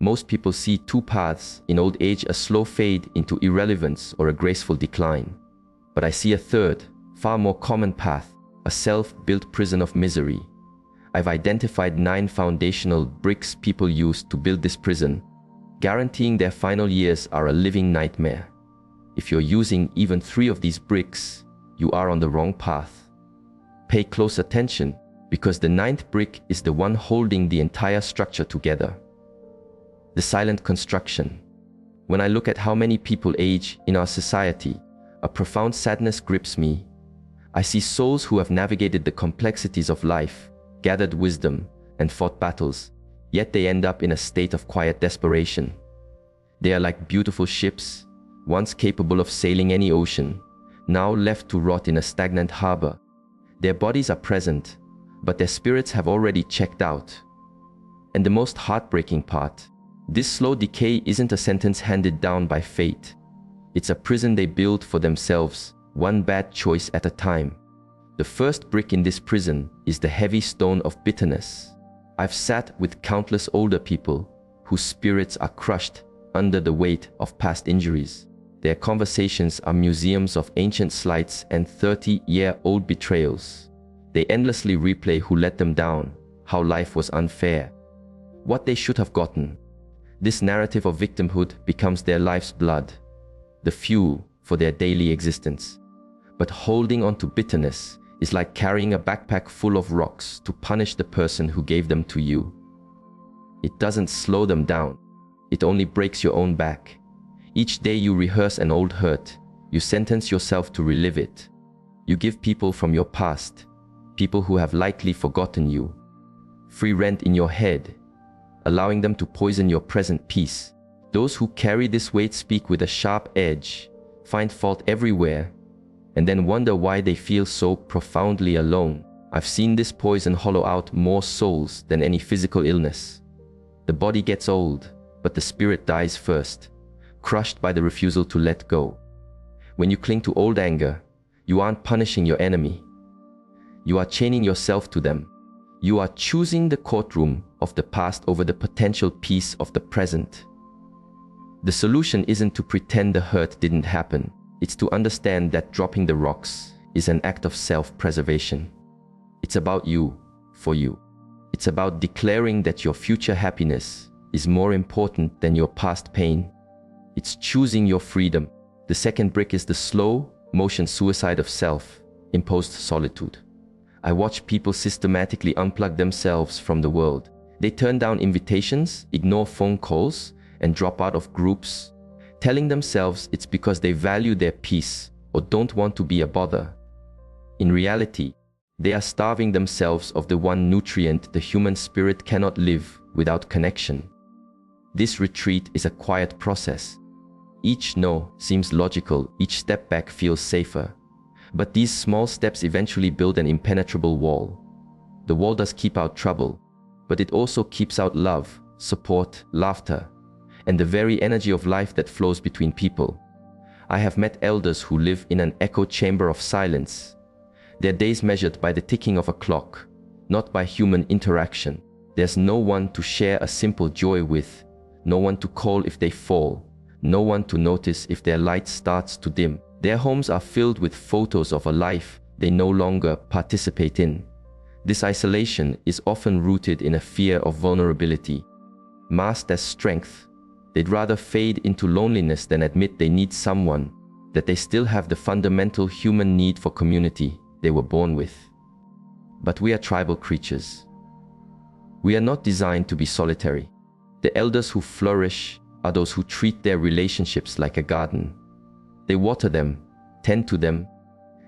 Most people see two paths in old age: a slow fade into irrelevance or a graceful decline. But I see a third, far more common path, a self-built prison of misery. I've identified 9 foundational bricks people use to build this prison, guaranteeing their final years are a living nightmare. If you're using even 3 of these bricks, you are on the wrong path. Pay close attention, because the 9th brick is the one holding the entire structure together. The silent construction. When I look at how many people age in our society, a profound sadness grips me. I see souls who have navigated the complexities of life, gathered wisdom, and fought battles, yet they end up in a state of quiet desperation. They are like beautiful ships, once capable of sailing any ocean, now left to rot in a stagnant harbor. Their bodies are present, but their spirits have already checked out. And the most heartbreaking part, this slow decay isn't a sentence handed down by fate. It's a prison they build for themselves, one bad choice at a time. The first brick in this prison is the heavy stone of bitterness. I've sat with countless older people whose spirits are crushed under the weight of past injuries. Their conversations are museums of ancient slights and 30-year-old betrayals. They endlessly replay who let them down, how life was unfair, what they should have gotten. This narrative of victimhood becomes their life's blood, the fuel for their daily existence. But holding on to bitterness is like carrying a backpack full of rocks to punish the person who gave them to you. It doesn't slow them down, it only breaks your own back. Each day you rehearse an old hurt, you sentence yourself to relive it. You give people from your past, people who have likely forgotten you, free rent in your head, allowing them to poison your present peace. Those who carry this weight speak with a sharp edge, find fault everywhere, and then wonder why they feel so profoundly alone. I've seen this poison hollow out more souls than any physical illness. The body gets old, but the spirit dies first, crushed by the refusal to let go. When you cling to old anger, you aren't punishing your enemy. You are chaining yourself to them. You are choosing the courtroom of the past over the potential peace of the present. The solution isn't to pretend the hurt didn't happen. It's to understand that dropping the rocks is an act of self-preservation. It's about you, for you. It's about declaring that your future happiness is more important than your past pain. It's choosing your freedom. The second brick is the slow motion suicide of self-imposed solitude. I watch people systematically unplug themselves from the world. They turn down invitations, ignore phone calls, and drop out of groups, telling themselves it's because they value their peace or don't want to be a bother. In reality, they are starving themselves of the one nutrient the human spirit cannot live without: connection. This retreat is a quiet process. Each no seems logical, each step back feels safer. But these small steps eventually build an impenetrable wall. The wall does keep out trouble, but it also keeps out love, support, laughter, and the very energy of life that flows between people. I have met elders who live in an echo chamber of silence, their days measured by the ticking of a clock, not by human interaction. There's no one to share a simple joy with, no one to call if they fall, no one to notice if their light starts to dim. Their homes are filled with photos of a life they no longer participate in. This isolation is often rooted in a fear of vulnerability, masked as strength. They'd rather fade into loneliness than admit they need someone, that they still have the fundamental human need for community they were born with. But we are tribal creatures. We are not designed to be solitary. The elders who flourish are those who treat their relationships like a garden. They water them, tend to them,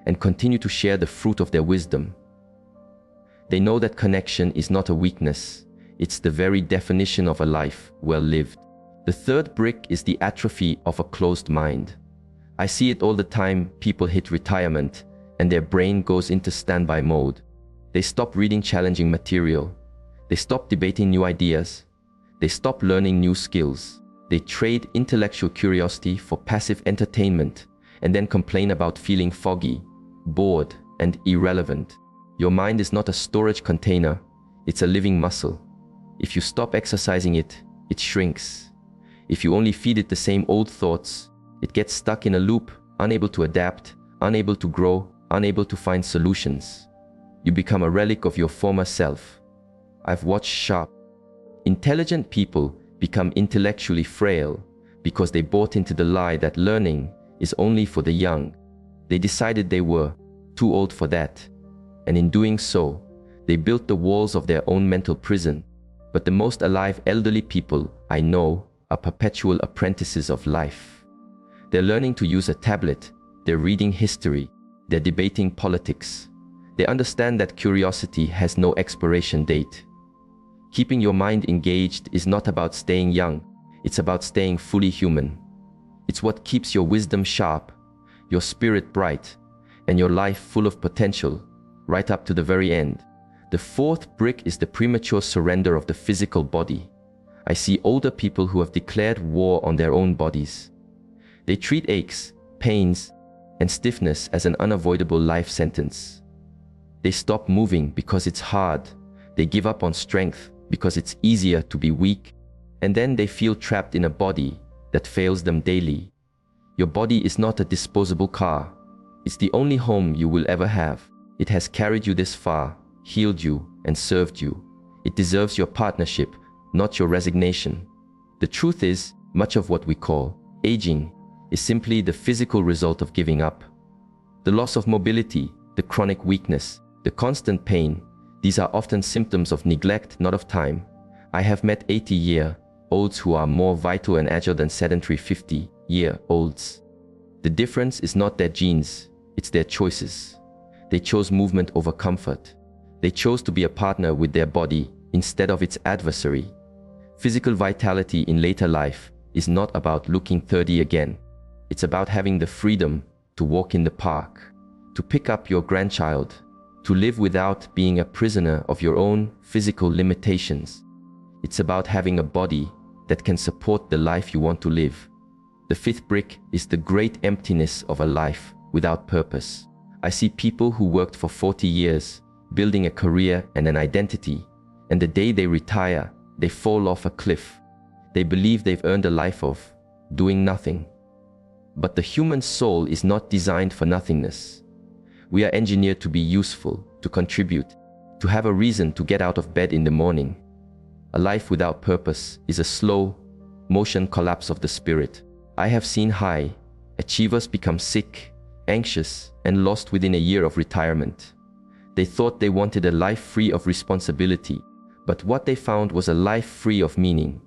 and continue to share the fruit of their wisdom. They know that connection is not a weakness, it's the very definition of a life well lived. The third brick is the atrophy of a closed mind. I see it all the time. People hit retirement and their brain goes into standby mode. They stop reading challenging material. They stop debating new ideas. They stop learning new skills. They trade intellectual curiosity for passive entertainment and then complain about feeling foggy, bored, and irrelevant. Your mind is not a storage container, it's a living muscle. If you stop exercising it, it shrinks. If you only feed it the same old thoughts, it gets stuck in a loop, unable to adapt, unable to grow, unable to find solutions. You become a relic of your former self. I've watched sharp, intelligent people become intellectually frail because they bought into the lie that learning is only for the young. They decided they were too old for that, and in doing so, they built the walls of their own mental prison. But the most alive elderly people I know are perpetual apprentices of life. They're learning to use a tablet, they're reading history, they're debating politics. They understand that curiosity has no expiration date. Keeping your mind engaged is not about staying young, it's about staying fully human. It's what keeps your wisdom sharp, your spirit bright, and your life full of potential, right up to the very end. The fourth brick is the premature surrender of the physical body. I see older people who have declared war on their own bodies. They treat aches, pains, and stiffness as an unavoidable life sentence. They stop moving because it's hard. They give up on strength because it's easier to be weak. And then they feel trapped in a body that fails them daily. Your body is not a disposable car. It's the only home you will ever have. It has carried you this far, healed you, and served you. It deserves your partnership, not your resignation. The truth is, much of what we call aging is simply the physical result of giving up. The loss of mobility, the chronic weakness, the constant pain, these are often symptoms of neglect, not of time. I have met 80-year-olds who are more vital and agile than sedentary 50-year-olds. The difference is not their genes, it's their choices. They chose movement over comfort. They chose to be a partner with their body instead of its adversary. Physical vitality in later life is not about looking 30 again. It's about having the freedom to walk in the park, to pick up your grandchild, to live without being a prisoner of your own physical limitations. It's about having a body that can support the life you want to live. The fifth brick is the great emptiness of a life without purpose. I see people who worked for 40 years, building a career and an identity, and the day they retire, they fall off a cliff. They believe they've earned a life of doing nothing. But the human soul is not designed for nothingness. We are engineered to be useful, to contribute, to have a reason to get out of bed in the morning. A life without purpose is a slow motion collapse of the spirit. I have seen high achievers become sick, anxious, and lost within a year of retirement. They thought they wanted a life free of responsibility, but what they found was a life free of meaning.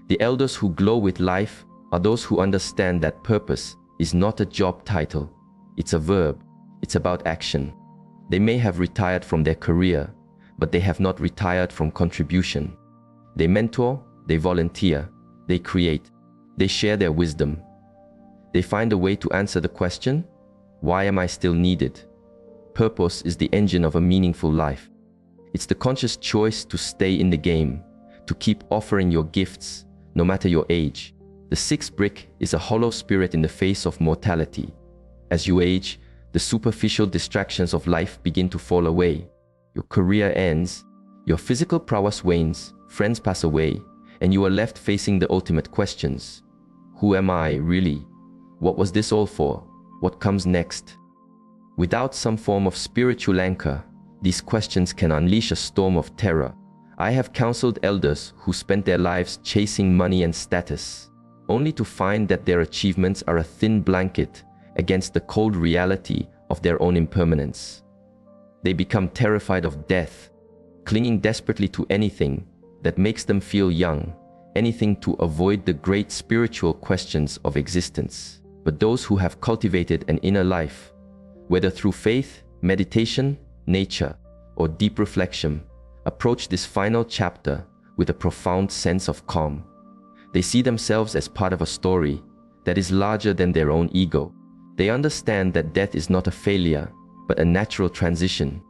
The elders who glow with life are those who understand that purpose is not a job title, it's a verb, it's about action. They may have retired from their career, but they have not retired from contribution. They mentor, they volunteer, they create, they share their wisdom. They find a way to answer the question, why am I still needed? Purpose is the engine of a meaningful life. It's the conscious choice to stay in the game, to keep offering your gifts, no matter your age. The sixth brick is a hollow spirit in the face of mortality. As you age, the superficial distractions of life begin to fall away. Your career ends, your physical prowess wanes, friends pass away, and you are left facing the ultimate questions. Who am I, really? What was this all for? What comes next? Without some form of spiritual anchor, these questions can unleash a storm of terror. I have counseled elders who spent their lives chasing money and status, only to find that their achievements are a thin blanket against the cold reality of their own impermanence. They become terrified of death, clinging desperately to anything that makes them feel young, anything to avoid the great spiritual questions of existence. But those who have cultivated an inner life, whether through faith, meditation, nature, or deep reflection, approach this final chapter with a profound sense of calm. They see themselves as part of a story that is larger than their own ego. They understand that death is not a failure, but a natural transition.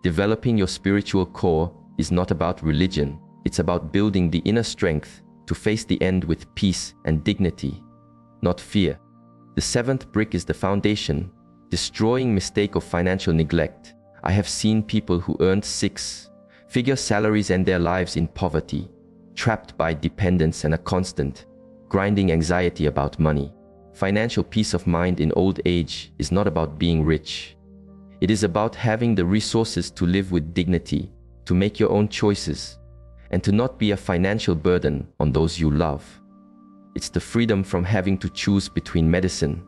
Developing your spiritual core is not about religion. It's about building the inner strength to face the end with peace and dignity, not fear. The seventh brick is the foundation, destroying mistake of financial neglect. I have seen people who earned six-figure salaries end their lives in poverty, trapped by dependence and a constant, grinding anxiety about money. Financial peace of mind in old age is not about being rich. It is about having the resources to live with dignity, to make your own choices, and to not be a financial burden on those you love. It's the freedom from having to choose between medicine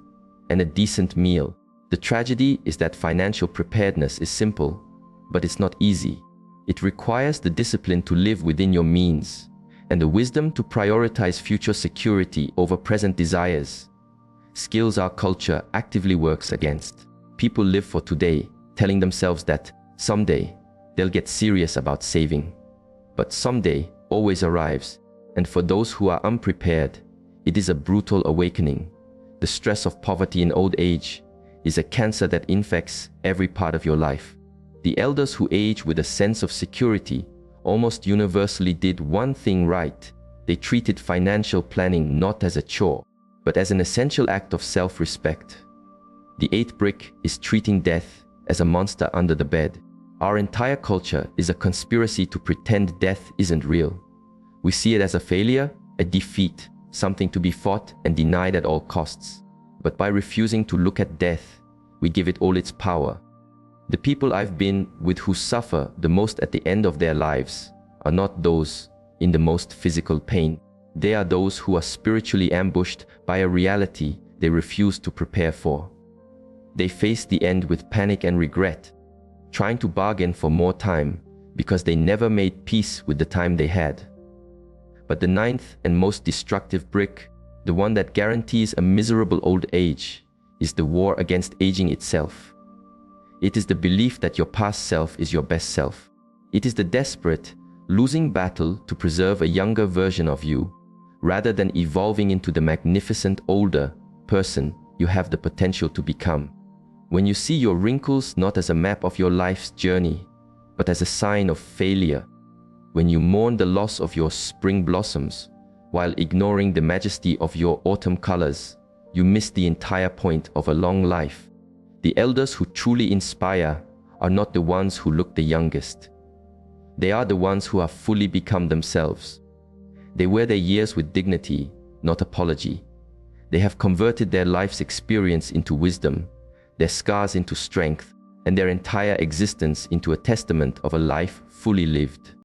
and a decent meal. The tragedy is that financial preparedness is simple, but it's not easy. It requires the discipline to live within your means and the wisdom to prioritize future security over present desires. Skills our culture actively works against. People live for today, telling themselves that someday they'll get serious about saving. But someday always arrives, and for those who are unprepared, it is a brutal awakening. The stress of poverty in old age is a cancer that infects every part of your life. The elders who age with a sense of security almost universally did one thing right. They treated financial planning not as a chore, but as an essential act of self-respect. The eighth brick is treating death as a monster under the bed. Our entire culture is a conspiracy to pretend death isn't real. We see it as a failure, a defeat, something to be fought and denied at all costs. But by refusing to look at death, we give it all its power. The people I've been with who suffer the most at the end of their lives are not those in the most physical pain. They are those who are spiritually ambushed by a reality they refuse to prepare for. They face the end with panic and regret, trying to bargain for more time because they never made peace with the time they had. But the ninth and most destructive brick, the one that guarantees a miserable old age, is the war against aging itself. It is the belief that your past self is your best self. It is the desperate, losing battle to preserve a younger version of you, rather than evolving into the magnificent older person you have the potential to become. When you see your wrinkles not as a map of your life's journey, but as a sign of failure, when you mourn the loss of your spring blossoms while ignoring the majesty of your autumn colors, you miss the entire point of a long life. The elders who truly inspire are not the ones who look the youngest. They are the ones who have fully become themselves. They wear their years with dignity, not apology. They have converted their life's experience into wisdom, their scars into strength, and their entire existence into a testament of a life fully lived.